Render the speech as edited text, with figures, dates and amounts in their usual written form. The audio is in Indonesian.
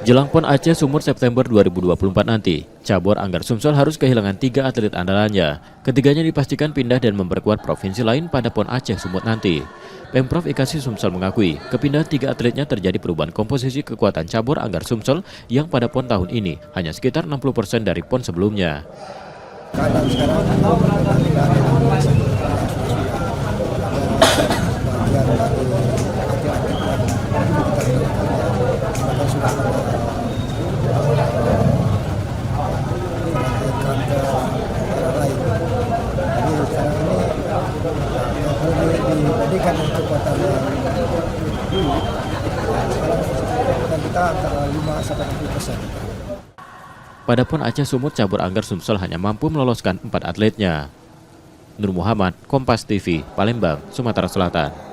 Jelang PON Aceh Sumur September 2024 nanti, cabur Anggar Sumsel harus kehilangan 3 atlet andalannya. Ketiganya dipastikan pindah dan memperkuat provinsi lain pada PON Aceh Sumur nanti. Pemprov IKASI Sumsel mengakui, kepindahan 3 atletnya terjadi perubahan komposisi kekuatan cabur Anggar Sumsel yang pada PON tahun ini hanya sekitar 60% dari PON sebelumnya. Keadaan sekarang dibandingkan dengan kekuatan dulu, kita antara 5-7%. Pada PON Aceh Sumur, cabur Anggar Sumsel hanya mampu meloloskan 4 atletnya. Nur Muhammad, Kompas TV, Palembang, Sumatera Selatan.